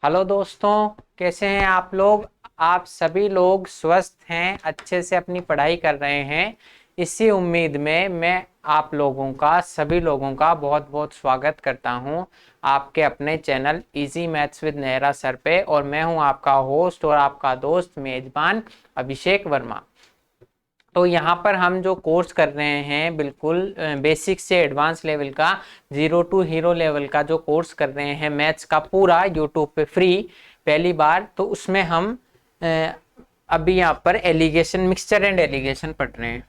Hello दोस्तों, कैसे हैं आप लोग। आप सभी लोग स्वस्थ हैं, अच्छे से अपनी पढ़ाई कर रहे हैं। इसी उम्मीद में मैं आप लोगों का सभी लोगों का बहुत बहुत स्वागत करता हूं आपके अपने channel easy maths with Nehra sir पे। और मैं हूं आपका होस्ट और आपका दोस्त मेजबान अभिषेक वर्मा। तो यहाँ पर हम जो कोर्स कर रहे हैं बिल्कुल बेसिक से एडवांस लेवल का, जीरो टू हीरो लेवल का जो कोर्स कर रहे हैं मैथ्स का पूरा यूट्यूब पे फ्री पहली बार। तो उसमें हम अ, अभी यहाँ पर एलिगेशन मिक्सचर एंड एलिगेशन पढ़ रहे हैं,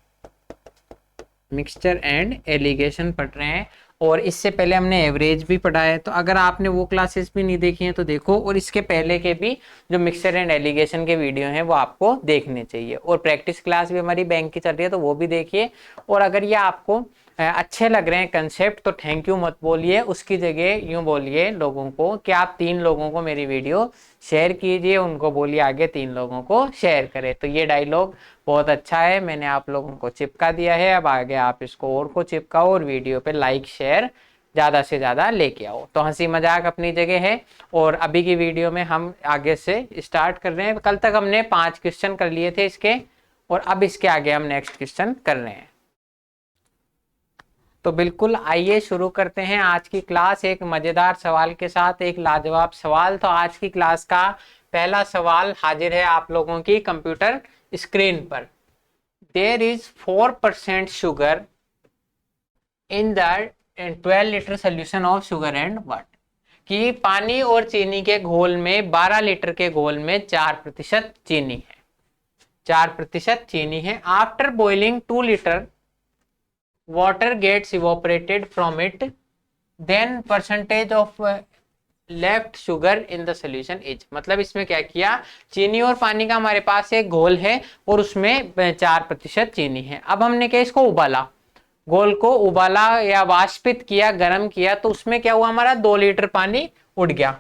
मिक्सचर एंड एलिगेशन पढ़ रहे हैं। और इससे पहले हमने एवरेज भी पढ़ा है, तो अगर आपने वो क्लासेस भी नहीं देखी हैं तो देखो। और इसके पहले के भी जो मिक्सचर एंड एलिगेशन के वीडियो हैं वो आपको देखने चाहिए। और प्रैक्टिस क्लास भी हमारी बैंक की चल रही है तो वो भी देखिए। और अगर ये आपको अच्छे लग रहे हैं कंसेप्ट तो थैंक यू मत बोलिए, उसकी जगह यूं बोलिए लोगों को कि आप 3 लोगों को मेरी वीडियो शेयर कीजिए, उनको बोलिए आगे 3 लोगों को शेयर करें। तो ये डायलॉग बहुत अच्छा है, मैंने आप लोगों को चिपका दिया है। अब आगे आप इसको और को चिपकाओ और वीडियो पे लाइक शेयर ज़्यादा से ज़्यादा लेके आओ। तो हंसी मजाक अपनी जगह है। और अभी की वीडियो में हम आगे से स्टार्ट कर रहे हैं। कल तक हमने 5 क्वेश्चन कर लिए थे इसके, और अब इसके आगे हम नेक्स्ट क्वेश्चन कर रहे हैं। तो बिल्कुल आइए शुरू करते हैं आज की क्लास एक मजेदार सवाल के साथ, एक लाजवाब सवाल। तो आज की क्लास का पहला सवाल हाजिर है आप लोगों की कंप्यूटर स्क्रीन पर। There is 4% sugar in the 12 litre solution of sugar and water. कि पानी और चीनी के घोल में 12 लीटर के घोल में 4% चीनी है, 4% चीनी है। After boiling 2 litre water gets evaporated from it, then percentage of left sugar in the solution is. मतलब इसमें क्या किया, चीनी और पानी का हमारे पास एक घोल है और उसमें 4% चीनी है। अब हमने क्या इसको उबाला, घोल को उबाला या वाष्पित किया, गर्म किया, तो उसमें क्या हुआ, हमारा 2 लीटर पानी उड़ गया।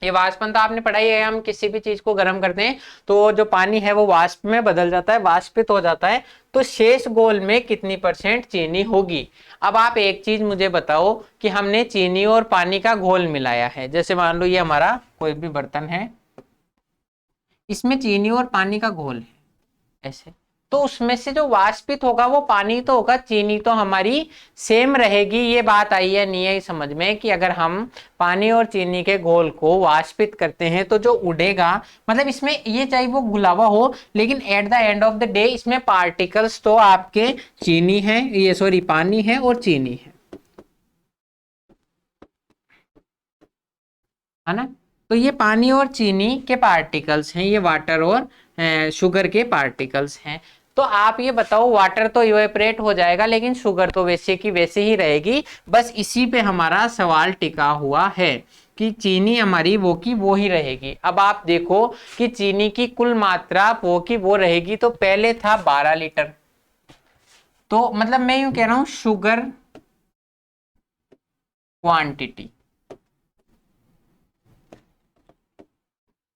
ये वाष्पन तो आपने पढ़ा ही है, हम किसी भी चीज को गर्म करते हैं तो जो पानी है वो वाष्प में बदल जाता है, वाष्पित हो जाता है। तो शेष घोल में कितनी % चीनी होगी। अब आप एक चीज मुझे बताओ कि हमने चीनी और पानी का घोल मिलाया है। जैसे मान लो ये हमारा कोई भी बर्तन है, इसमें चीनी और पानी का घोल है ऐसे, तो उसमें से जो वाष्पित होगा वो पानी तो होगा, चीनी तो हमारी सेम रहेगी। ये बात आई है नहीं है समझ में कि अगर हम पानी और चीनी के घोल को वाष्पित करते हैं तो जो उड़ेगा, मतलब इसमें ये चाहे वो गुलावा हो लेकिन at the end of the day इसमें पार्टिकल्स तो आपके चीनी है, ये सॉरी पानी है और चीनी है ना। तो ये पानी और चीनी के पार्टिकल्स हैं, ये वाटर और शुगर के पार्टिकल्स हैं। तो आप ये बताओ, वाटर तो इवेपोरेट हो जाएगा लेकिन शुगर तो वैसे की वैसे ही रहेगी। बस इसी पे हमारा सवाल टिका हुआ है कि चीनी हमारी वो की वो ही रहेगी। अब आप देखो कि चीनी की कुल मात्रा वो की वो रहेगी, तो पहले था 12 लीटर। तो मतलब मैं यूं कह रहा हूं sugar quantity,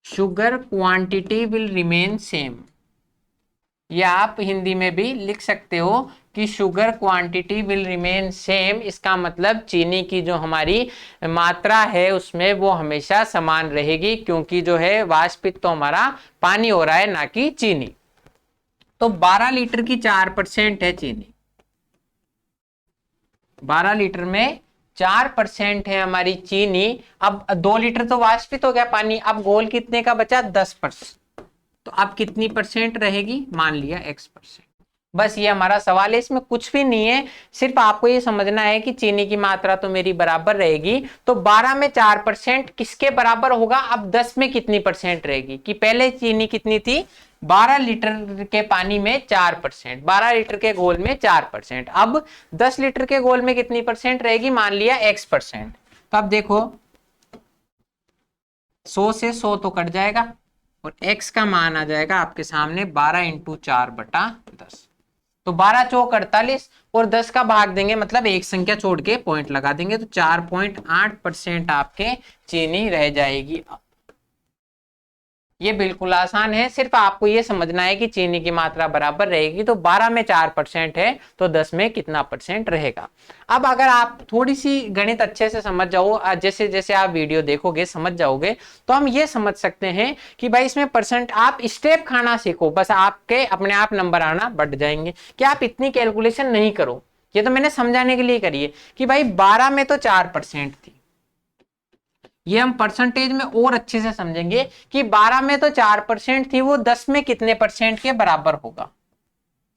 sugar quantity will remain same. या आप हिंदी में भी लिख सकते हो कि sugar quantity will remain same. इसका मतलब चीनी की जो हमारी मात्रा है उसमें वो हमेशा समान रहेगी, क्योंकि जो है वाष्पित तो हमारा पानी हो रहा है ना कि चीनी। तो 12 लीटर की 4% है चीनी, 12 लीटर में 4% है हमारी चीनी। अब 2 लीटर तो वाष्पित हो गया पानी, अब घोल कितने का बचा, 10%। तो अब कितनी % रहेगी, मान लिया X%। बस ये हमारा सवाल है, इसमें कुछ भी नहीं है। सिर्फ आपको ये समझना है कि चीनी की मात्रा तो मेरी बराबर रहेगी, तो 12 में 4% किसके बराबर होगा। अब 10 में कितनी % रहेगी, कि पहले चीनी कितनी थी, 12 लीटर के पानी में 4%, 12 लीटर के घोल में 4%। अब 10 लीटर के घोल में कितनी % रहेगी, मान लिया X%। तो अब देखो 100 से 100 तो कट जाएगा और x का मान आ जाएगा आपके सामने 12 इंटू 4/10। तो 12 चौक 48 और 10 का भाग देंगे, मतलब एक संख्या छोड़ के पॉइंट लगा देंगे, तो 4.8% आपके चीनी रह जाएगी। ये बिल्कुल आसान है, सिर्फ आपको ये समझना है कि चीनी की मात्रा बराबर रहेगी, तो 12 में 4% है तो 10 में कितना परसेंट रहेगा। अब अगर आप थोड़ी सी गणित अच्छे से समझ जाओ, जैसे जैसे आप वीडियो देखोगे समझ जाओगे, तो हम ये समझ सकते हैं कि भाई इसमें परसेंट, आप स्टेप खाना सीखो, बस आपके अपने आप नंबर आना बढ़ जाएंगे, कि आप इतनी कैलकुलेशन नहीं करो। ये तो मैंने समझाने के लिए करी है कि भाई 12 में तो 4% थी, ये हम परसेंटेज में और अच्छे से समझेंगे कि 12 में तो 4% थी, वो 10 में कितने परसेंट के बराबर होगा।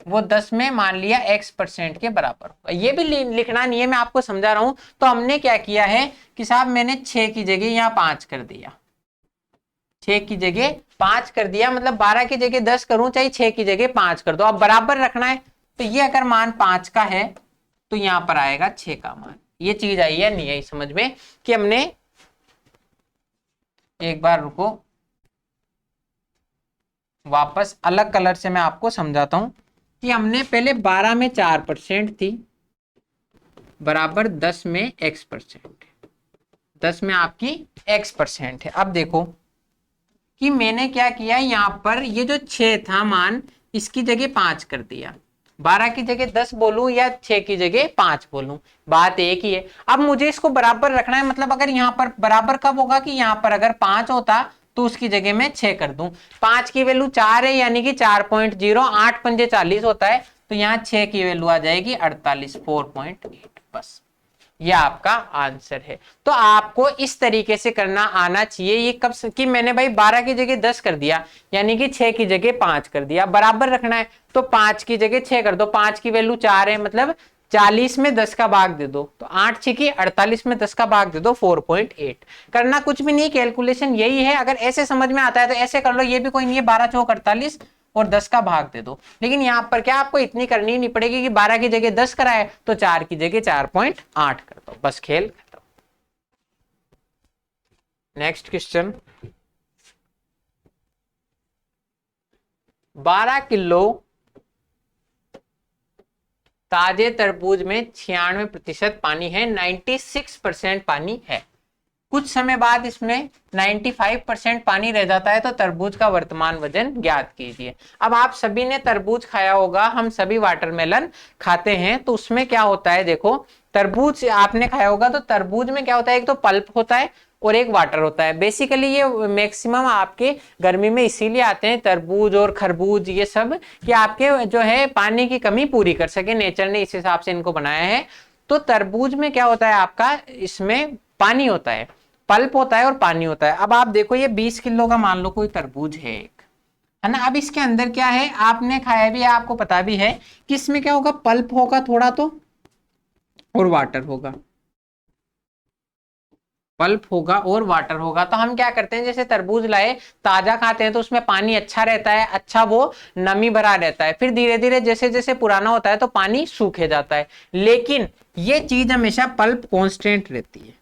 वो 10 में मान लिया x% के बराबर होगा। ये भी लिखना नहीं है, मैं आपको समझा रहा हूं। तो हमने क्या किया है कि साहब मैंने 6 की जगह यहां 5 कर दिया, 6 की जगह 5 कर दिया, मतलब 12 की जगह 10 करूं चाहे 6 की जगह 5 कर दो, अब बराबर रखना है। तो ये अगर मान 5 का है तो यहां पर आएगा 6 का मान। ये चीज आई है नहीं आई समझ में कि हमने, एक बार रुको, वापस अलग कलर से मैं आपको समझाता हूं कि हमने पहले 12 में 4% थी बराबर 10 में x%, 10 में आपकी x% है। अब देखो कि मैंने क्या किया, यहां पर ये जो 6 था मान, इसकी जगह 5 कर दिया, 12 की जगह 10 बोलूं या 6 की जगह 5 बोलूं, बात एक ही है। अब मुझे इसको बराबर रखना है, मतलब अगर यहां पर बराबर कब होगा कि यहां पर अगर 5 होता तो उसकी जगह मैं 6 कर दूं। 5 की वैल्यू 4 है यानी कि 4.0, 8 पंजे 40 होता है, तो यहां 6 की वैल्यू आ जाएगी 48, 4.8। बस ये आपका आंसर है। तो आपको इस तरीके से करना आना चाहिए। ये कब कि मैंने भाई 12 की जगह 10 कर दिया यानी कि 6 की जगह 5 कर दिया, बराबर रखना है तो 5 की जगह 6 कर दो, 5 की वैल्यू 4 है, मतलब 40 में 10 का भाग दे दो, तो 8 6 की 48 में 10 का भाग दे दो, 4.8। करना कुछ भी नहीं, कैलकुलेशन यही है। अगर ऐसे समझ में आता है तो ऐसे कर लो, ये भी कोई नहीं है, 12 चौक 48 और 10 का भाग दे दो। लेकिन यहां पर क्या आपको इतनी करनी नहीं पड़ेगी कि 12 की जगह 10 कराए तो 4 की जगह 4.8 कर दो, बस खेल खत्म। नेक्स्ट क्वेश्चन, 12 किलो ताजे तरबूज में 96% पानी है, 96% पानी है। कुछ समय बाद इसमें 95% पानी रह जाता है, तो तरबूज का वर्तमान वजन ज्ञात कीजिए। अब आप सभी ने तरबूज खाया होगा, हम सभी वाटरमेलन खाते हैं, तो उसमें क्या होता है, देखो तरबूज आपने खाया होगा, तो तरबूज में क्या होता है, एक तो पल्प होता है और एक वाटर होता है। बेसिकली ये मैक्सिमम आपके गर्मी में इसीलिए आते हैं तरबूज और खरबूज ये सब, कि आपके जो है पानी की कमी पूरी कर सके, नेचर ने इस हिसाब से इनको बनाया है। तो तरबूज में क्या होता है आपका, इसमें पानी होता है, पल्प होता है और पानी होता है। अब आप देखो ये 20 किलो का मान लो कोई तरबूज है एक, है ना। अब इसके अंदर क्या है, आपने खाया भी है, आपको पता भी है कि इसमें क्या होगा, पल्प होगा थोड़ा तो और वाटर होगा, पल्प होगा और वाटर होगा। तो हम क्या करते हैं, जैसे तरबूज लाए ताजा खाते हैं तो उसमें पानी अच्छा रहता है, अच्छा वो नमी भरा रहता है, फिर धीरे धीरे जैसे जैसे पुराना होता है तो पानी सूखे जाता है, लेकिन ये चीज हमेशा पल्प कांस्टेंट रहती है।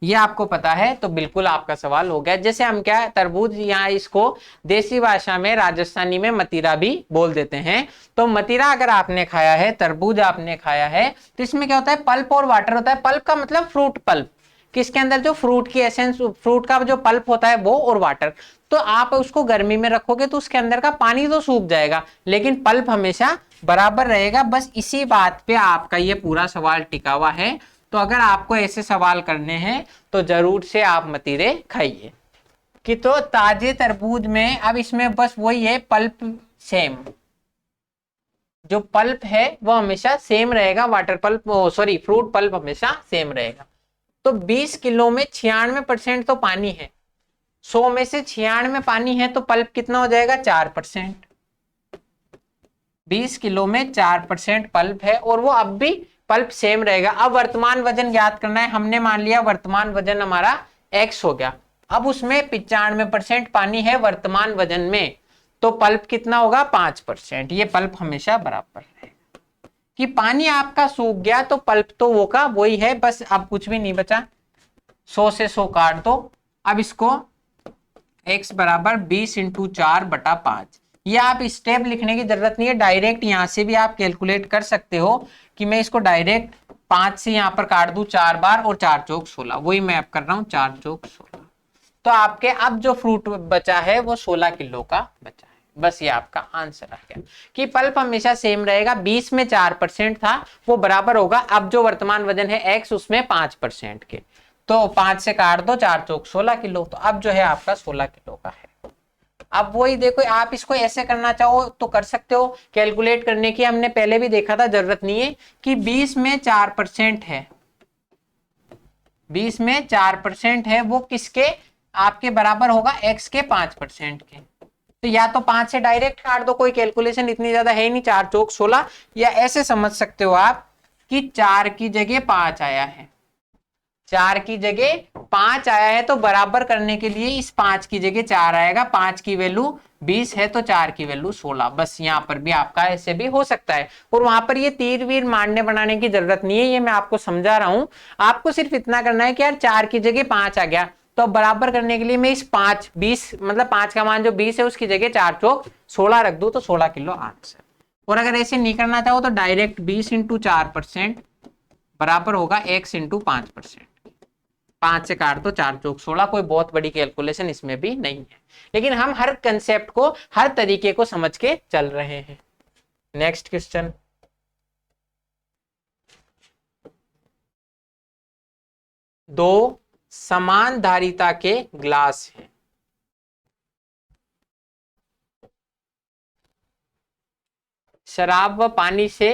ये आपको पता है तो बिल्कुल आपका सवाल हो गया। जैसे हम क्या तरबूज, यहाँ इसको देसी भाषा में राजस्थानी में मतीरा भी बोल देते हैं। तो मतीरा अगर आपने खाया है, तरबूज आपने खाया है, तो इसमें क्या होता है, पल्प और वाटर होता है। पल्प का मतलब फ्रूट पल्प, किसके अंदर जो फ्रूट की एसेंस, फ्रूट का जो पल्प होता है वो, और वाटर। तो आप उसको गर्मी में रखोगे तो उसके अंदर का पानी तो सूख जाएगा, लेकिन पल्प हमेशा बराबर रहेगा। बस इसी बात पे आपका ये पूरा सवाल टिका हुआ है। तो अगर आपको ऐसे सवाल करने हैं तो जरूर से आप मतीरे खाइए। कि तो ताजे तरबूज में, अब इसमें बस वही है, पल्प सेम, जो पल्प है वो हमेशा सेम रहेगा, water pulp sorry fruit pulp हमेशा सेम रहेगा। तो 20 किलो में 96% तो पानी है, 100 में से 96 पानी है, तो पल्प कितना हो जाएगा, 4%। 20 किलो में 4% पल्प है और वो अब भी पल्प सेम रहेगा। अब वर्तमान वजन ज्ञात करना है, हमने मान लिया वर्तमान वजन हमारा x हो गया। अब उसमें 95% पानी है वर्तमान वजन में, तो पल्प कितना होगा, 5%। ये पल्प हमेशा बराबर रहेगा। कि पानी आपका सूख गया तो पल्प तो वो का वही है, बस अब कुछ भी नहीं बचा, 100 से 100 काट दो। अब इसको x बराबर 20 इंटू 4/5, ये आप स्टेप लिखने की जरूरत नहीं है, डायरेक्ट यहां से भी आप कैलकुलेट कर सकते हो। कि मैं इसको डायरेक्ट 5 से यहां पर काट दूं 4 बार, और 4 चौक 16, वही मैं अब कर रहा हूं, 4 चौक 16। तो आपके अब जो फ्रूट बचा है वो 16 किलो का बचा है। बस ये आपका आंसर आ गया कि पल्प हमेशा सेम रहेगा। 20 में 4% था, वो बराबर होगा अब जो वर्तमान वजन है x उसमें 5% के, तो 5 से काट दो, 4 चौक 16 किलो, तो अब जो है आपका 16 किलो का है। अब वही देखो, आप इसको ऐसे करना चाहो तो कर सकते हो, कैलकुलेट करने की हमने पहले भी देखा था, जरूरत नहीं है कि 20 में 4% है, 20 में 4% है, वो किसके आपके बराबर होगा x के 5% के। तो या तो 5 से डायरेक्ट काट दो, कोई कैलकुलेशन इतनी ज्यादा है नहीं, 4 चौक 16, या ऐसे समझ सकते हो आप कि 4 की जगह 5 आया है, 4 की जगह 5 आया है, तो बराबर करने के लिए इस 5 की जगह 4 आएगा, 5 की वैल्यू 20 है तो 4 की वैल्यू 16। बस यहाँ पर भी आपका ऐसे भी हो सकता है, और वहां पर ये तीर वीर मारने बनाने की जरूरत नहीं है, ये मैं आपको समझा रहा हूं। आपको सिर्फ इतना करना है कि यार 4 की जगह 5 आ गया, तो बराबर करने के लिए मैं इस 5 20 मतलब 5 का मान जो 20 है उसकी जगह 4 चौक 16 रख दू, तो 16 किलो आंसर। और अगर ऐसे नहीं करना चाहो तो डायरेक्ट 20 इंटू 4% बराबर होगा x इंटू 5%। 5 से काट दो, 4 चौक 16, कोई बहुत बड़ी कैलकुलेशन इसमें भी नहीं है, लेकिन हम हर कंसेप्ट को, हर तरीके को समझ के चल रहे हैं। नेक्स्ट क्वेश्चन, दो समान धारिता के ग्लास हैं, शराब व पानी से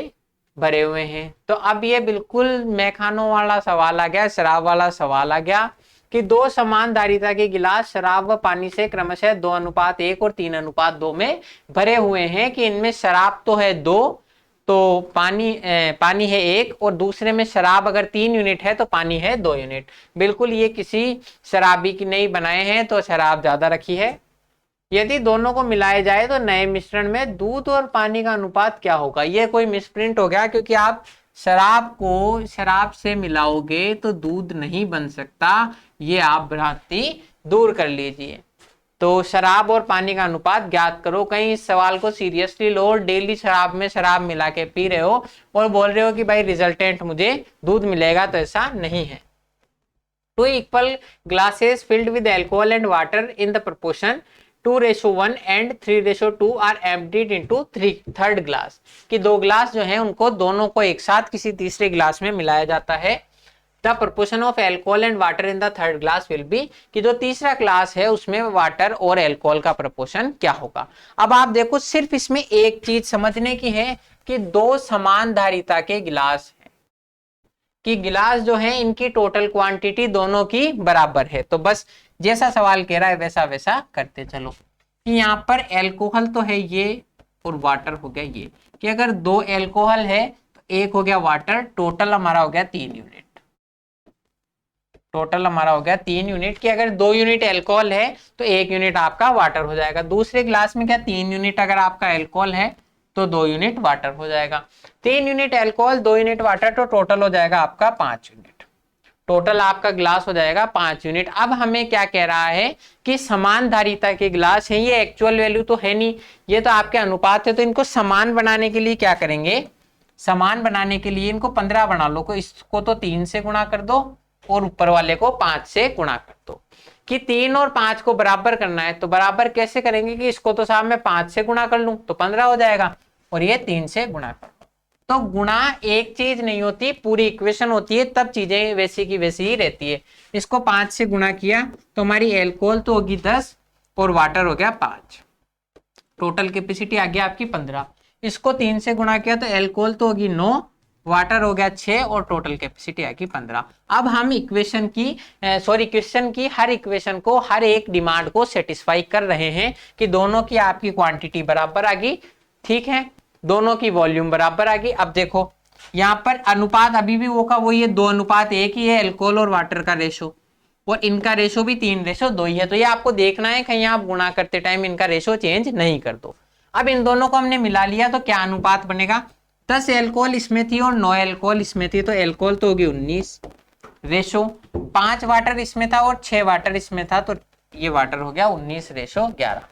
भरे हुए हैं। तो अब ये बिल्कुल मैखानों वाला सवाल आ गया, शराब वाला सवाल आ गया कि दो समान धारिता के गिलास शराब व पानी से क्रमशः 2:1 और 3:2 में भरे हुए हैं, कि इनमें शराब तो है 2, तो पानी है 1, और दूसरे में शराब अगर 3 यूनिट है तो पानी है 2 यूनिट। बिल्कुल ये किसी शराबी की नहीं बनाए हैं, तो शराब ज्यादा रखी है। यदि दोनों को मिलाया जाए तो नए मिश्रण में दूध और पानी का अनुपात क्या होगा। ये कोई मिसप्रिंट हो गया, क्योंकि आप शराब को शराब से मिलाओगे तो दूध नहीं बन सकता, ये आप भ्रांति दूर कर लीजिए। तो शराब और पानी का अनुपात ज्ञात करो। कहीं इस सवाल को सीरियसली लो और डेली शराब में शराब मिला के पी रहे हो और बोल रहे हो कि भाई रिजल्टेंट मुझे दूध मिलेगा, तो ऐसा नहीं है। 2 equal glasses filled with alcohol and water in the proportion 2:1 and 3:2 are emptied into third glass, कि दो ग्लास जो है उनको दोनों को एक साथ किसी तीसरे ग्लास में मिलाया जाता है। The proportion of alcohol and water in the third glass will be, कि जो तीसरा ग्लास है उसमें वाटर और एल्कोहल का प्रोपोर्शन क्या होगा। अब आप देखो, सिर्फ इसमें एक चीज समझने की है कि दो समान धारिता के गिलास हैं, कि गिलास जो है इनकी टोटल क्वांटिटी दोनों की बराबर है। तो बस जैसा सवाल कह रहा है वैसा वैसा करते चलो, कि यहाँ पर एल्कोहल तो है ये और वाटर हो गया ये, कि अगर 2 एल्कोहल है तो 1 हो गया वाटर, टोटल हमारा हो गया 3 यूनिट। टोटल हमारा हो गया 3 यूनिट, कि अगर 2 यूनिट एल्कोहल है तो 1 यूनिट आपका वाटर हो जाएगा। दूसरे ग्लास में क्या 3 यूनिट अगर आपका एल्कोहल है तो 2 यूनिट वाटर हो जाएगा। 3 यूनिट एल्कोहल 2 यूनिट वाटर, तो टोटल हो जाएगा आपका 5 यूनिट। टोटल आपका ग्लास हो जाएगा 5 यूनिट। अब हमें क्या कह रहा है कि समान धारिता के ग्लास हैं, ये एक्चुअल वैल्यू तो है नहीं, ये तो आपके अनुपात है। तो इनको समान बनाने के लिए क्या करेंगे, समान बनाने के लिए इनको 15 बना लो, इसको तो 3 से गुणा कर दो और ऊपर वाले को 5 से गुणा कर दो। कि 3 और 5 को बराबर करना है, तो बराबर कैसे करेंगे, कि इसको तो साहब मैं 5 से गुणा कर लूं तो 15 हो जाएगा, और ये 3 से गुणा कर। तो गुणा एक चीज नहीं होती, पूरी इक्वेशन होती है, तब चीजें वैसी की वैसी ही रहती है। इसको 5 से गुणा किया तो हमारी एल्कोहल तो होगी 10 और वाटर हो गया 5, टोटल कैपेसिटी आ गया आपकी 15। इसको 3 से गुणा किया तो एल्कोहल तो होगी 9, वाटर हो गया 6 और टोटल कैपेसिटी आ गई 15। अब हम क्वेश्चन की हर इक्वेशन को, हर एक डिमांड को सेटिस्फाई कर रहे हैं कि दोनों की आपकी क्वांटिटी बराबर आ गई, ठीक है, दोनों की वॉल्यूम बराबर आ गई। अब देखो यहाँ पर अनुपात अभी भी वो का वही है, 2:1 ही है एल्कोहल और वाटर का रेशो, और इनका रेशो भी 3:2 ही है। तो ये आपको देखना है कहीं आप गुणा करते टाइम इनका रेशो चेंज नहीं कर दो। अब इन दोनों को हमने मिला लिया तो क्या अनुपात बनेगा, 10 एल्कोहल इसमें थी और 9 एल्कोहल इसमें थी, तो एल्कोहल तो होगी 19 रेशो, 5 वाटर इसमें था और 6 वाटर इसमें था, तो ये वाटर हो गया 19:11।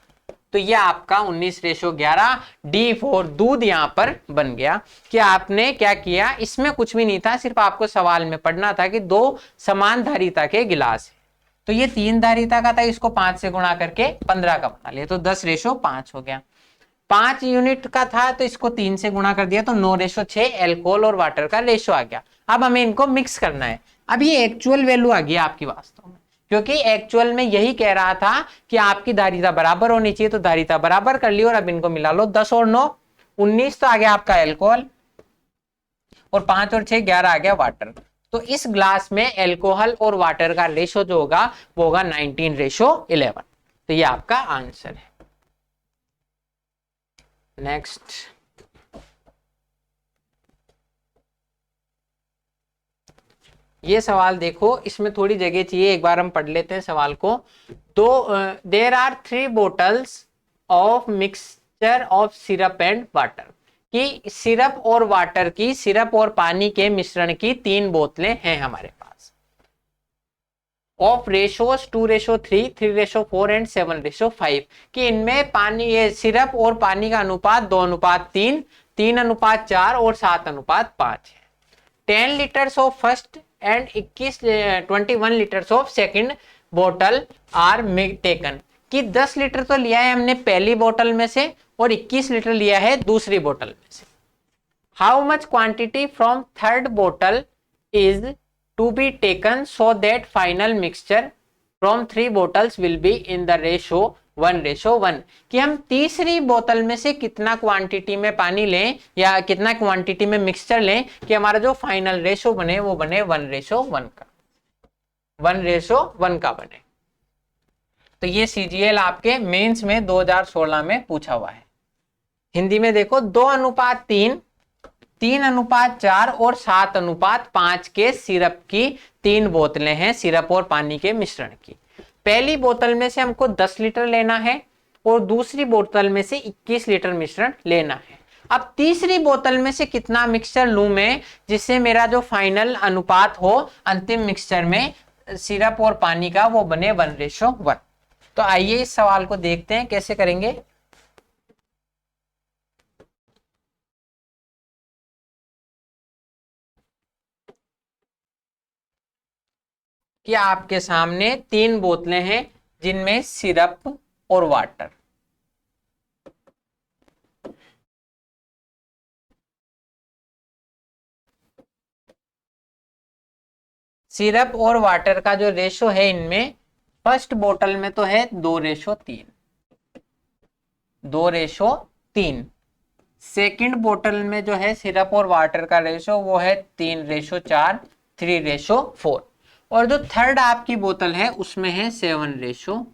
तो ये आपका 19:11 D4 दूध यहाँ पर बन गया। कि आपने क्या किया, इसमें कुछ भी नहीं था, सिर्फ आपको सवाल में पढ़ना था कि दो समान धारिता के गिलास है, तो ये 3 धारिता का था, इसको 5 से गुणा करके 15 का बना लिया, तो 10:5 हो गया। 5 यूनिट का था तो इसको 3 से गुणा कर दिया, तो 9:6 एल्कोहल और वाटर का रेशो आ गया। अब हमें इनको मिक्स करना है। अब ये एक्चुअल वैल्यू आ गई आपकी वास्तव में, क्योंकि एक्चुअल में यही कह रहा था कि आपकी धारिता बराबर होनी चाहिए, तो धारिता बराबर कर ली और अब इनको मिला लो। 10 और 9 19 तो आ गया आपका एल्कोहल, और 5 और 6 11 आ गया वाटर। तो इस ग्लास में एल्कोहल और वाटर का रेशो जो होगा वो होगा 19:11। तो ये आपका आंसर है। नेक्स्ट, ये सवाल देखो, इसमें थोड़ी जगह चाहिए, एक बार हम पढ़ लेते हैं सवाल को। तो there are 3 bottles of mixture of syrup and water, कि सिरप और वाटर की, सिरप और पानी के मिश्रण की 3 बोतलें हैं हमारे पास, ऑफ रेशोस 2:3, 3:4 एंड 7:5, कि इनमें पानी, ये सिरप और पानी का अनुपात 2:3, 3:4 और 7:5 है। 10 litres of first and 21 litres of second बोतल आर टेकन, कि 10 लीटर तो लिया है हमने पहली बोतल में से और 21 लीटर लिया है दूसरी बोतल में से। How much quantity from third बोतल is to be taken so that final mixture from 3 bottles will be in the ratio 1:1, कि हम तीसरी बोतल में से कितना क्वांटिटी में पानी लें या कितना क्वांटिटी में मिक्सचर लें कि हमारा जो फाइनल रेशो बने वो बने 1:1 का, 1:1 का बने। तो ये CGL आपके मेंस में 2016 में पूछा हुआ है। हिंदी में देखो, 2:3, 3:4 और 7:5 के सिरप की 3 बोतलें हैं, सिरप और पानी के मिश्रण की। पहली बोतल में से हमको 10 लीटर लेना है और दूसरी बोतल में से 21 लीटर मिश्रण लेना है। अब तीसरी बोतल में से कितना मिक्सचर लूं मैं जिससे मेरा जो फाइनल अनुपात हो अंतिम मिक्सचर में सिरप और पानी का वो बने 1:1। तो आइए इस सवाल को देखते हैं कैसे करेंगे। कि आपके सामने 3 बोतलें हैं जिनमें सिरप और वाटर, सिरप और वाटर का जो रेशो है इनमें, फर्स्ट बोतल में तो है 2:3, 2:3। सेकंड बोतल में जो है सिरप और वाटर का रेशो वो है 3:4, 3:4, और जो थर्ड आपकी बोतल है उसमें है 7:5,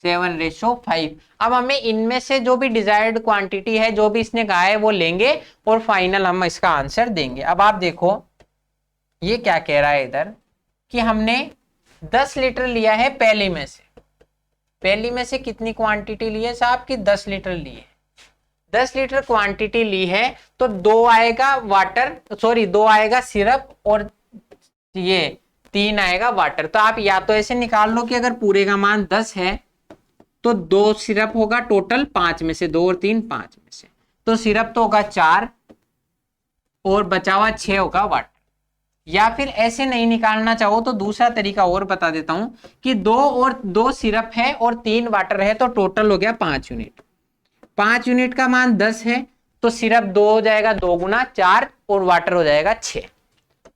7:5। अब हमें इनमें से जो भी डिजायर्ड क्वांटिटी है, जो भी इसने कहा है वो लेंगे और फाइनल हम इसका आंसर देंगे। अब आप देखो ये क्या कह रहा है इधर, कि हमने 10 लीटर लिया है पहली में से। पहली में से कितनी क्वांटिटी ली है साहब, की 10 लीटर ली है। 10 लीटर क्वांटिटी ली है तो 2 आएगा वाटर, सॉरी 2 आएगा सिरप और ये 3 आएगा वाटर। तो आप या तो ऐसे निकाल लो कि अगर पूरे का मान 10 है तो 2 सिरप होगा, टोटल 5 में से 2 और 3 5 में से, तो सिरप तो होगा 4 और बचा हुआ 6 होगा वाटर। या फिर ऐसे नहीं निकालना चाहो तो दूसरा तरीका और बता देता हूं कि 2 सिरप है और 3 वाटर है, तो टोटल हो गया 5 यूनिट। 5 यूनिट का मान 10 है तो सिरप 2 हो जाएगा, 2 गुना 4 और वाटर हो जाएगा 6।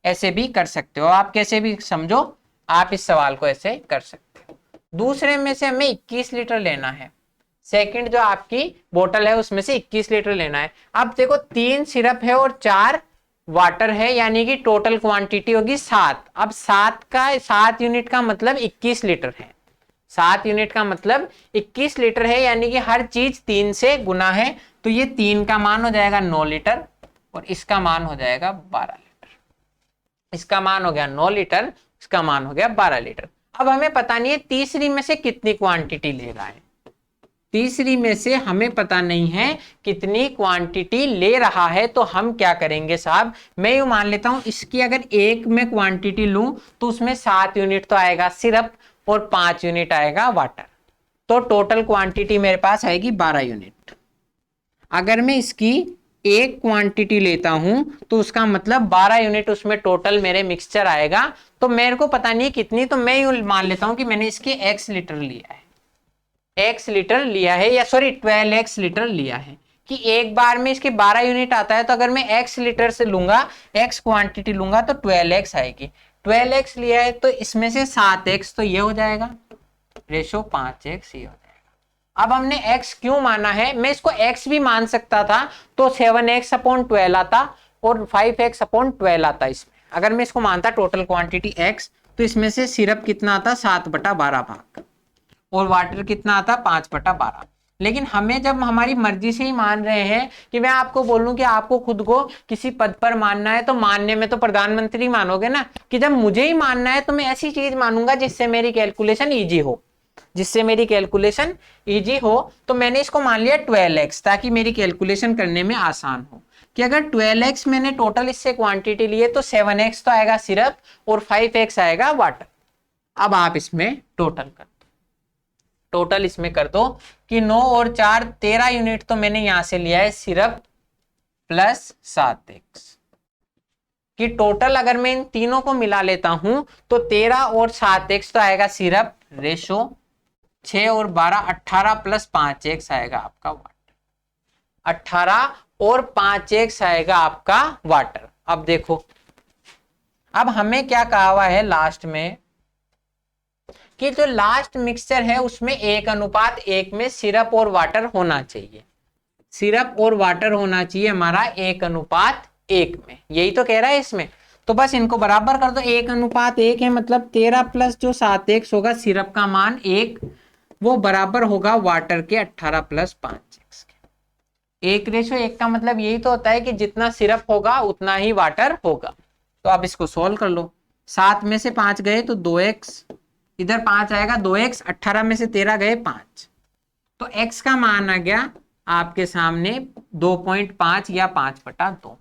ऐसे भी कर सकते हो आप, कैसे भी समझो आप इस सवाल को ऐसे कर सकते हो। दूसरे में से हमें 21 लीटर लेना है, सेकंड जो आपकी बोतल है उसमें से 21 लीटर लेना है। अब देखो 3 सिरप है और 4 वाटर है, यानी कि टोटल क्वांटिटी होगी 7। अब 7 यूनिट का मतलब 21 लीटर है, 7 यूनिट का मतलब 21 लीटर है, यानी कि हर चीज 3 से गुना है। तो ये 3 का मान हो जाएगा 9 लीटर और इसका मान हो जाएगा 12 लीटर। इसका मान हो गया 9 लीटर, इसका मान हो गया 12 लीटर। अब हमें पता नहीं है तीसरी में से कितनी क्वांटिटी ले रहा है, तीसरी में से हमें पता नहीं है कितनी क्वांटिटी ले रहा है। तो हम क्या करेंगे साहब, मैं यूं मान लेता हूं इसकी अगर एक में क्वांटिटी लूं तो उसमें 7 यूनिट तो आएगा सिरप और 5 यूनिट आएगा वाटर, तो टोटल क्वांटिटी मेरे पास आएगी 12 यूनिट। अगर मैं इसकी एक क्वांटिटी लेता हूं तो उसका मतलब 12 यूनिट उसमें टोटल मेरे मिक्सचर आएगा। तो मेरे को पता नहीं कितनी, तो मैं यूं मान लेता हूं कि मैंने इसके x लीटर लिया है, x लीटर लिया है, या सॉरी 12x लीटर लिया है, कि एक बार में इसके 12 यूनिट आता है। तो अगर मैं x लीटर से लूंगा, x क्वांटिटी लूंगा तो 12x आएगी। 12x लिया है तो इसमें से 7x तो ये हो जाएगा, रेशो 5x ये हो जाएगा। अब हमने x क्यों माना है, मैं इसको x भी मान सकता था तो 7x अपॉन 12 आता और 5x अपॉन 12 आता। इसमें अगर मैं इसको मानता टोटल क्वांटिटी x, तो इसमें से सिरप कितना आता 7/12 भाग, और वाटर कितना आता 5/12। लेकिन हमें जब हमारी मर्जी से ही मान रहे हैं, कि मैं आपको बोलूं कि आपको खुद को किसी पद पर मानना है, तो मानने में तो प्रधानमंत्री मानोगे ना, कि जब मुझे ही मानना है तो मैं ऐसी चीज मानूंगा जिससे मेरी कैलकुलेशन इजी हो, जिससे मेरी कैलकुलेशन इजी हो। तो मैंने इसको मान लिया 12x, ताकि मेरी कैलकुलेशन करने में आसान हो, कि अगर 12x मैंने टोटल इससे क्वांटिटी लिए तो 7x तो आएगा सिरप और 5x आएगा वाटर। अब आप इसमें टोटल कर दो, टोटल इसमें कर दो कि 9 और 4 13 यूनिट तो मैंने यहां से लिया है सिरप प्लस 7x, कि टोटल अगर मैं इन तीनों को मिला लेता हूं तो 13 और 7x तो आएगा सिरप, रेशो 6 और 12 18 प्लस 5x आएगा आपका वाटर, 18 और 5x आएगा आपका वाटर। अब देखो, अब हमें क्या कहा हुआ है लास्ट में, कि जो लास्ट मिक्सचर है उसमें 1:1 में सिरप और वाटर होना चाहिए, सिरप और वाटर होना चाहिए हमारा 1:1 में, यही तो कह रहा है इसमें। तो बस इनको बराबर कर दो, 1:1 है, मतलब 13 प्लस जो 7x होगा सिरप का मान 1, वो बराबर होगा वाटर के 18 प्लस 5x के। 1:1 का मतलब यही तो होता है कि जितना सिरप होगा उतना ही वाटर होगा। तो आप इसको सोल्व कर लो, 7 में से 5 गए तो 2x, इधर 5 आएगा 2x, 18 में से 13 गए 5, तो x का मान आ गया आपके सामने 2.5 या 5/2।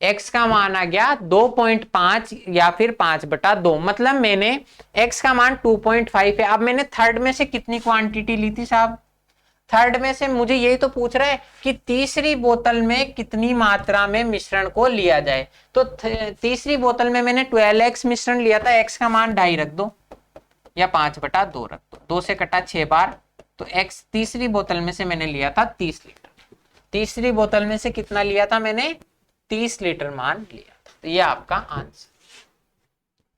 x का मान आ गया 2.5 या फिर 5/2, मतलब मैंने x का मान 2.5 है। अब मैंने थर्ड में से कितनी क्वांटिटी ली थी साहब, थर्ड में से मुझे यही तो पूछ रहा है कि तीसरी बोतल में कितनी मात्रा में मिश्रण को लिया जाए। तो तीसरी बोतल में मैंने 12x मिश्रण लिया था, x का मान 2.5 रख दो या 5/2 रख दो, 2 से कटा 6 बार, तो x तीसरी बोतल में से मैंने लिया था 30 लीटर, तीसरी बोतल में से कितना लिया था मैंने 30 लीटर मान लिया था। तो ये आपका आंसर।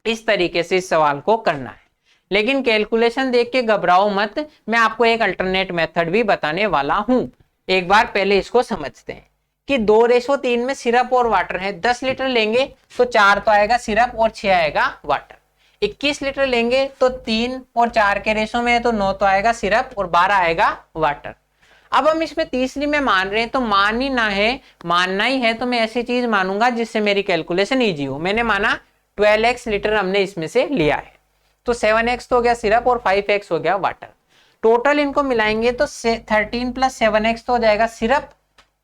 इस तरीके से इस सवाल को करना है, लेकिन कैलकुलेशन देख के घबराओ मत, मैं आपको एक अल्टरनेट मेथड भी बताने वाला हूं। एक बार पहले इसको समझते हैं कि 2:3 में सिरप और वाटर है, 10 लीटर लेंगे तो 4 तो आएगा सिरप और 6 आएगा वाटर, 21 लीटर लेंगे तो 3 और 4 के रेशो में है तो 9 तो आएगा सिरप और 12 आएगा वाटर। अब हम इसमें तीसरी में मान रहे हैं तो मान ही ना है, मानना ही है तो मैं ऐसी चीज मानूंगा जिससे मेरी कैलकुलेशन इजी हो। मैंने माना 12x लीटर हमने इसमें से लिया है, तो 7x तो हो गया सिरप और 5x हो गया वाटर। टोटल इनको मिलाएंगे तो 13 प्लस 7x तो हो जाएगा सिरप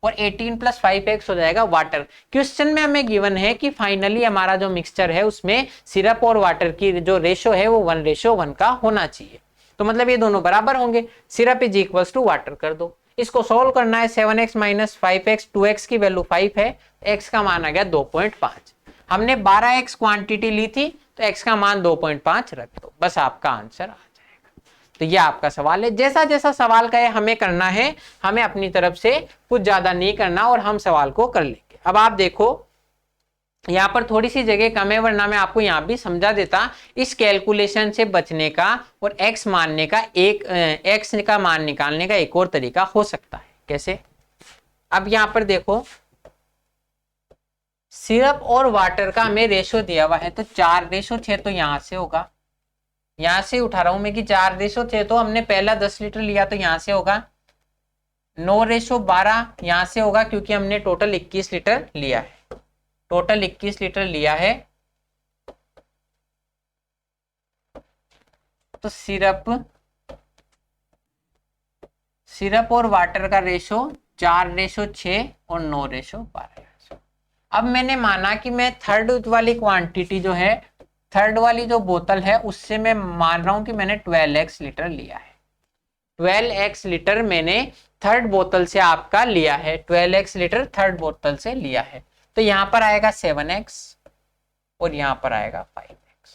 और 18 प्लस 5x हो जाएगा वाटर। क्वेश्चन में हमें गिवन है कि फाइनली हमारा जो मिक्सचर है उसमें सिरप और वाटर की जो रेशो है वो 1:1 का होना चाहिए। तो मतलब ये दोनों बराबर होंगे, syrup is equal to water कर दो। इसको सोल्व करना है, 7x माइनस 5x, 2x की वैल्यू 5 है, x का मान आ गया 2.5। हमने 12x क्वांटिटी ली थी तो x का मान 2.5 रख दो, बस आपका आंसर आ जाएगा। तो ये आपका सवाल है, जैसा जैसा सवाल का है हमें करना है, हमें अपनी तरफ से कुछ ज्यादा नहीं करना और हम सवाल को कर लेंगे। अब आप देखो यहाँ पर थोड़ी सी जगह कम है, वरना मैं आपको यहाँ भी समझा देता। इस कैलकुलेशन से बचने का और x मानने का x का मान निकालने का एक और तरीका हो सकता है। कैसे? अब यहाँ पर देखो, सिरप और वाटर का हमें रेशो दिया हुआ है, तो 4:6 तो यहां से होगा, यहां से उठा रहा हूं मैं कि 4:6, तो हमने पहला 10 लीटर लिया तो यहां से होगा, 9:12 यहां से होगा क्योंकि हमने टोटल 21 लीटर लिया है, टोटल 21 लीटर लिया है। तो सिरप और वाटर का रेशो 4:6 और 9:12। अब मैंने माना कि मैं थर्ड वाली क्वांटिटी जो है, थर्ड वाली जो बोतल है उससे मैं मान रहा हूं कि मैंने 12x लीटर लिया है। 12x लीटर मैंने थर्ड बोतल से आपका लिया है, 12x लीटर थर्ड बोतल से लिया है। तो यहां पर आएगा 7x और यहां पर आएगा 5x,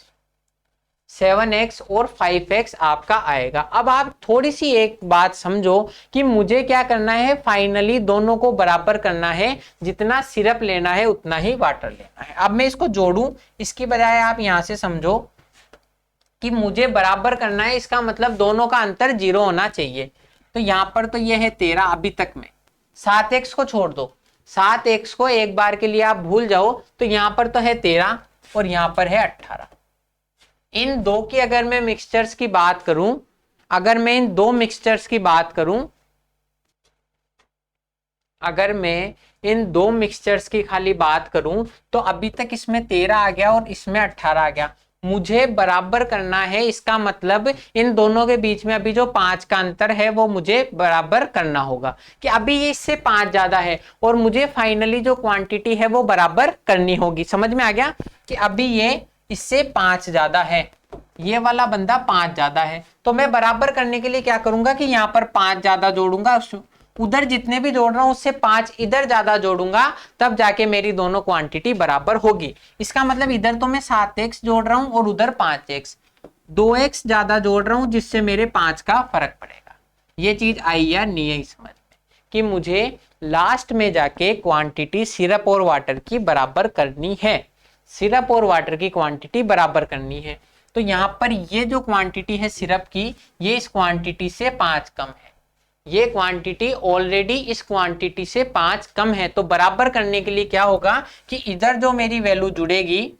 7x और 5x आपका आएगा। अब आप थोड़ी सी एक बात समझो कि मुझे क्या करना है, फाइनली दोनों को बराबर करना है, जितना सिरप लेना है उतना ही वाटर लेना है। अब मैं इसको जोड़ूं, इसकी बजाय आप यहां से समझो कि मुझे बराबर करना है, इसका मतलब दोनों का अंतर 0 होना चाहिए। तो यहां पर तो ये है 13, अभी तक में 7x को छोड़ दो, 7x को एक बार के लिए आप भूल जाओ, तो यहां पर तो है 13 और यहां पर है 18। इन दो की अगर मैं मिक्सचर्स की बात करूं, अगर मैं इन दो मिक्सचर्स की बात करूं, अगर मैं इन दो मिक्सचर्स की खाली बात करूं, तो अभी तक इसमें 13 आ गया और इसमें 18 आ गया। मुझे बराबर करना है, इसका मतलब इन दोनों के बीच में अभी जो 5 का अंतर है वो मुझे बराबर करना होगा, कि अभी ये इससे 5 ज्यादा है और मुझे फाइनली जो क्वांटिटी है वो बराबर करनी होगी। समझ में आ गया कि अभी ये इससे 5 ज्यादा है, ये वाला बंदा 5 ज्यादा है। तो मैं बराबर करने के लिए क्या करूंगा कि यहाँ पर 5 ज्यादा जोड़ूंगा, उधर जितने भी जोड़ रहा हूं उससे 5 इधर ज्यादा जोड़ूंगा, तब जाके मेरी दोनों क्वांटिटी बराबर होगी। इसका मतलब इधर तो मैं 7x जोड़ रहा हूं और उधर 5x, 2x ज्यादा जोड़ रहा हूं जिससे मेरे 5 का फर्क पड़ेगा। ये चीज आई या नहीं आई समझ में, कि मुझे लास्ट में जाके क्वांटिटी सिरप और वाटर की बराबर करनी है, सिरप और वाटर की क्वांटिटी बराबर करनी है। तो यहां पर ये जो क्वांटिटी है सिरप की, ये इस क्वांटिटी से 5 कम है, ये क्वांटिटी ऑलरेडी इस क्वांटिटी से 5 कम है। तो बराबर करने के लिए क्या होगा कि इधर जो मेरी वैल्यू जुड़ेगी,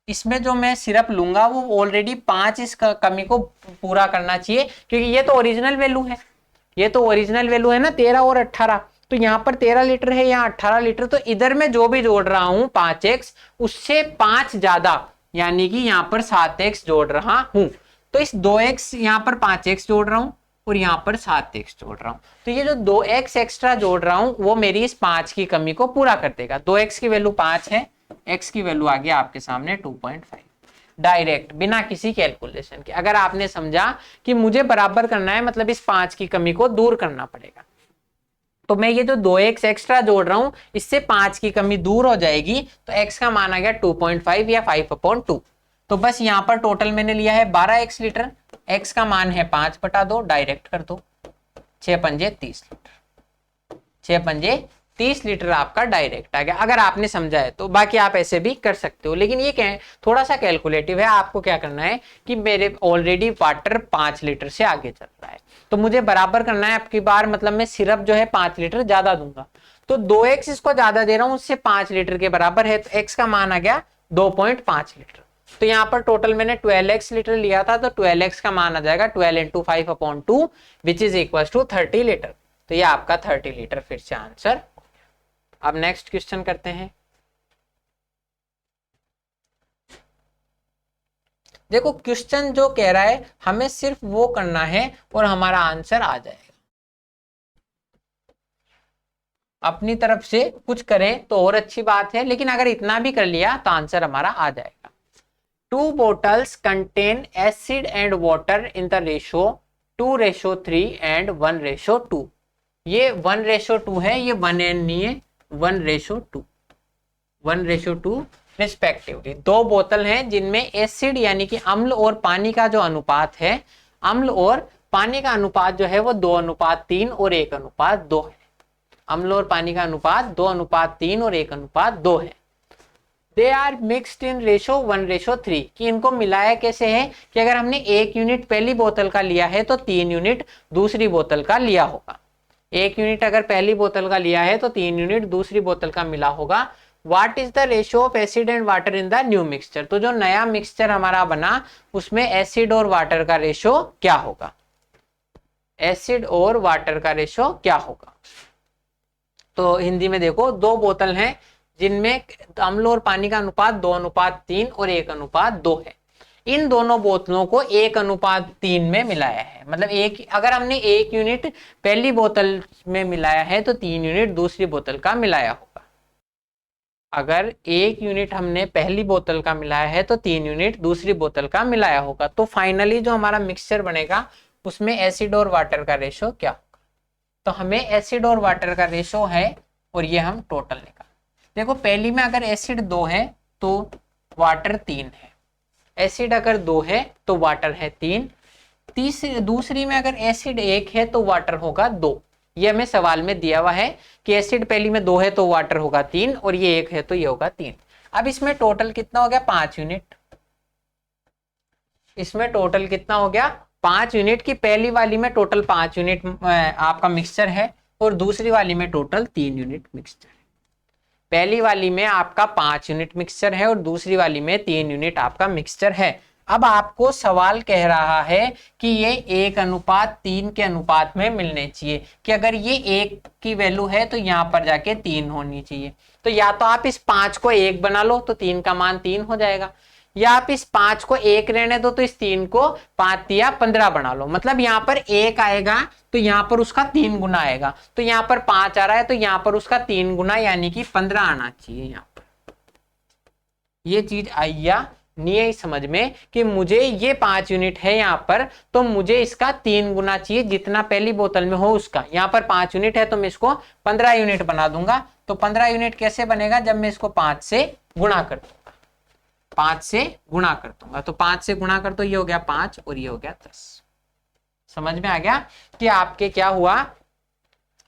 इसमें जो मैं सिरप लूंगा वो ऑलरेडी 5 इस कमी को पूरा करना चाहिए, क्योंकि ये तो ओरिजिनल वैल्यू है, ये तो ओरिजिनल वैल्यू है ना 13 और 18। तो यहाँ पर 13 लीटर है, यहाँ 18 लीटर, तो इधर मैं जो भी जोड़ रहा हूं 5x, उससे 5 ज्यादा, यानी कि यहाँ पर 7x जोड़ रहा हूं। तो इस 2x यहाँ पर 5x जोड़ रहा हूं और यहाँ पर 7x जोड़ रहा हूं, तो ये जो 2x एक्स्ट्रा जोड़ रहा हूं वो मेरी इस 5 की कमी को पूरा कर देगा। 2x की वैल्यू 5 है, x की वैल्यू आ गया आपके सामने 2.5, डायरेक्ट बिना किसी कैलकुलेशन के। अगर आपने समझा कि मुझे बराबर करना है, मतलब इस 5 की कमी को दूर करना पड़ेगा, तो मैं ये जो 2x एक्स्ट्रा जोड़ रहा हूं इससे 5 की कमी दूर हो जाएगी, तो x का मान आ गया 2.5 या 5/2। तो बस यहाँ पर टोटल मैंने लिया है 12x लीटर, x का मान है 5/2, डायरेक्ट कर दो, 6 पंजे 30 लीटर, 6 पंजे 30 लीटर आपका डायरेक्ट आ गया, अगर आपने समझा है तो। बाकी आप ऐसे भी कर सकते हो, लेकिन ये क्या है, थोड़ा सा कैलकुलेटिव है। आपको क्या करना है कि मेरे ऑलरेडी वाटर 5 लीटर से आगे चल रहा है, तो मुझे बराबर करना है आपकी बार, मतलब मैं सिरप जो है 5 लीटर ज्यादा दूंगा, तो 2x इसको ज्यादा दे रहा हूं, उससे 5 लीटर के बराबर है, तो x का मान आ गया 2.5 लीटर। तो यहाँ पर टोटल मैंने 12x लीटर लिया था, तो 12x का मान आ जाएगा 12 × 5/2 which is equal to 30 litre. तो ये आपका 30 लीटर फिर से आंसर। अब नेक्स्ट क्वेश्चन करते हैं। देखो क्वेश्चन जो कह रहा है हमें सिर्फ वो करना है और हमारा आंसर आ जाएगा। अपनी तरफ से कुछ करें तो और अच्छी बात है, लेकिन अगर इतना भी कर लिया तो आंसर हमारा आ जाएगा। 2 bottles contain acid and water in the ratio 2:3 and 1:2। ये 1:2 है, ये 1n नहीं है, 1:2, 1:2 रिस्पेक्टिवली। 2 बोतल हैं जिनमें एसिड यानी कि अम्ल और पानी का जो अनुपात है, अम्ल और पानी का अनुपात जो है वो 2:3 और 1:2 है। अम्ल और पानी का अनुपात 2:3 और 1:2 है। They are mixed in ratio 1:3, कि इनको मिलाया कैसे है कि अगर हमने 1 यूनिट पहली बोतल का लिया है तो 3 यूनिट दूसरी बोतल का लिया होगा। 1 यूनिट अगर पहली बोतल का लिया है तो 3 यूनिट दूसरी बोतल का मिला होगा। What is the ratio of acid and water in the new mixture. तो जो नया मिक्सचर हमारा बना उसमें एसिड और वाटर का रेशियो क्या होगा, एसिड और वाटर का रेशियो क्या होगा। तो हिंदी में देखो 2 बोतल हैं जिनमें अम्ल और पानी का अनुपात 2:3 और 1:2 है। इन दोनों बोतलों को 1:3 में मिलाया है, मतलब अगर हमने 1 यूनिट पहली बोतल में मिलाया है तो 3 यूनिट दूसरी बोतल का मिलाया होगा। अगर 1 यूनिट हमने पहली बोतल का मिलाया है तो 3 यूनिट दूसरी बोतल का मिलाया होगा। तो फाइनली जो हमारा मिक्सचर बनेगा उसमें एसिड और वाटर का रेशो क्या होगा। तो हमें एसिड और वाटर का रेशो है और ये हम टोटल निकाल। देखो पहली में अगर एसिड 2 है तो वाटर 3 है, एसिड अगर 2 है तो वाटर है 3, तीसरी दूसरी में अगर एसिड 1 है तो वाटर होगा 2। ये हमें सवाल में दिया हुआ है कि एसिड पहली में 2 है तो वाटर होगा 3 और ये 1 है तो ये होगा 3। अब इसमें टोटल कितना हो गया 5 यूनिट। इसमें टोटल कितना हो गया 5 यूनिट की पहली वाली में टोटल 5 यूनिट आपका मिक्सचर है और दूसरी वाली में टोटल 3 यूनिट मिक्सचर है। पहली वाली में आपका 5 यूनिट मिक्सचर है और दूसरी वाली में 3 यूनिट आपका मिक्सचर है। अब आपको सवाल कह रहा है कि ये 1:3 के अनुपात में मिलने चाहिए, कि अगर ये 1 की वैल्यू है तो यहाँ पर जाके 3 होनी चाहिए। तो या तो आप इस 5 को 1 बना लो तो 3 का मान 3 हो जाएगा, या आप इस 5 को 1 रहने दो तो इस 3 को 5 या 15 बना लो। मतलब यहाँ पर 1 आएगा तो यहाँ पर उसका 3 गुना आएगा, तो यहाँ पर 5 आ रहा है तो यहाँ पर उसका 3 गुना यानी कि 15 आना चाहिए। यहाँ पर ये चीज आई या नहीं आई समझ में, कि मुझे ये 5 यूनिट है यहाँ पर तो मुझे इसका 3 गुना चाहिए जितना पहली बोतल में हो उसका। यहाँ पर 5 यूनिट है तो मैं इसको 15 यूनिट बना दूंगा। तो 15 यूनिट कैसे बनेगा, जब मैं इसको 5 से गुणा कर दूंगा, 5 से गुणा कर दूंगा। तो 5 से गुणा कर तो ये हो गया 5 और ये हो गया 10। समझ में आ गया कि आपके क्या हुआ,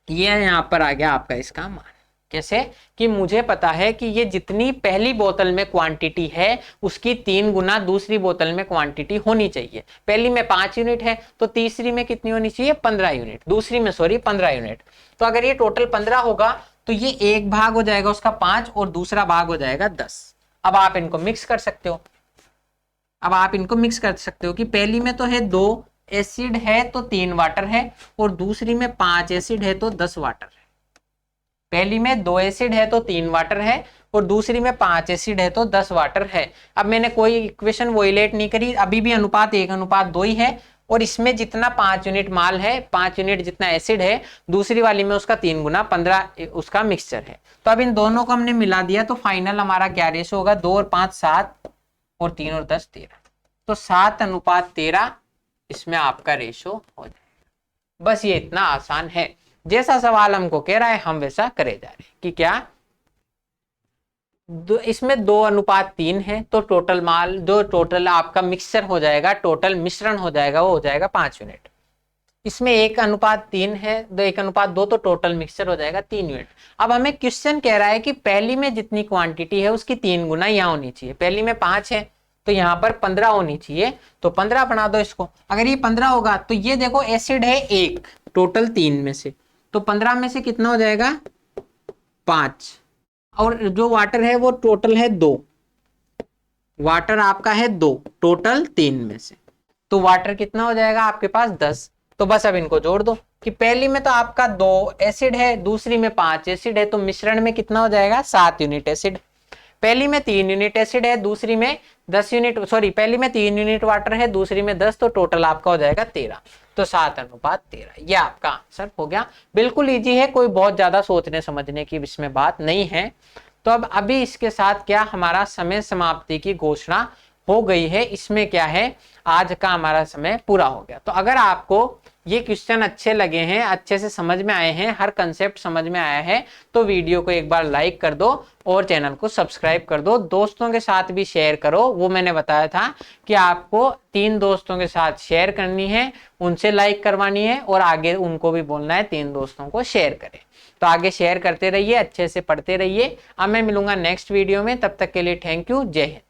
ये यहाँ पर आ गया आपका इसका मान। कैसे, कि मुझे पता है कि ये जितनी पहली बोतल में क्वांटिटी है उसकी 3 गुना दूसरी बोतल में क्वांटिटी होनी चाहिए। पहली में 5 यूनिट है तो तीसरी में कितनी होनी चाहिए 15 यूनिट, दूसरी में 15 यूनिट। तो अगर ये टोटल 15 होगा तो ये एक भाग हो जाएगा उसका 5 और दूसरा भाग हो जाएगा 10। अब आप इनको मिक्स कर सकते हो, कि पहली में तो है 2 एसिड है तो 3 वाटर है और दूसरी में 5 एसिड है तो 10 वाटर है। पहली में 2 एसिड है तो 3 वाटर है और दूसरी में 5 एसिड है तो 10 वाटर है। अब मैंने कोई इक्वेशन वोइलेट नहीं करी, अभी भी अनुपात 1:2 ही है और इसमें जितना 5 यूनिट माल है, 5 यूनिट जितना एसिड है, दूसरी वाली में उसका 3 गुना 15 उसका मिक्सचर है। तो अब इन दोनों को हमने मिला दिया तो फाइनल हमारा क्या रेशो होगा, 2 और 5 7 और 3 और 10 13। तो 7:13 इसमें आपका रेशो हो जाएगा। बस ये इतना आसान है, जैसा सवाल हमको कह रहा है हम वैसा करे जा रहे हैं। कि क्या इसमें 2:3 है तो टोटल माल जो टोटल आपका मिक्सचर हो जाएगा, टोटल मिश्रण हो जाएगा, वो हो जाएगा 5 यूनिट। इसमें 1:3 है, 1:2 तो टोटल मिक्सचर हो जाएगा 3 यूनिट। अब हमें क्वेश्चन कह रहा है कि पहली में जितनी क्वांटिटी है उसकी 3 गुना यहाँ होनी चाहिए। पहली में 5 है तो यहाँ पर 15 होनी चाहिए, तो 15 बना दो इसको। अगर ये 15 होगा तो ये देखो एसिड है 1 टोटल 3 में से, तो 15 में से कितना हो जाएगा 5, और जो वाटर है वो टोटल है 2, वाटर आपका है 2 टोटल 3 में से, तो वाटर कितना हो जाएगा आपके पास 10। तो बस अब इनको जोड़ दो कि पहली में तो आपका 2 एसिड है, दूसरी में 5 एसिड है, तो मिश्रण में कितना हो जाएगा 7 यूनिट एसिड। पहली में 3 यूनिट एसिड है, दूसरी में 10 यूनिट, सॉरी पहली में 3 यूनिट वाटर है, दूसरी में 10, तो टोटल आपका हो जाएगा 13। तो 7:13 ये आपका आंसर हो गया। बिल्कुल इजी है, कोई बहुत ज्यादा सोचने समझने की इसमें बात नहीं है। तो अब अभी इसके साथ क्या हमारा समय समाप्ति की घोषणा हो गई है। इसमें क्या है, आज का हमारा समय पूरा हो गया। तो अगर आपको ये क्वेश्चन अच्छे लगे हैं, अच्छे से समझ में आए हैं, हर कंसेप्ट समझ में आया है, तो वीडियो को एक बार लाइक कर दो और चैनल को सब्सक्राइब कर दो। दोस्तों के साथ भी शेयर करो। वो मैंने बताया था कि आपको 3 दोस्तों के साथ शेयर करनी है, उनसे लाइक करवानी है और आगे उनको भी बोलना है 3 दोस्तों को शेयर करें। तो आगे शेयर करते रहिए, अच्छे से पढ़ते रहिए। अब मैं मिलूंगा नेक्स्ट वीडियो में, तब तक के लिए थैंक यू, जय हिंद।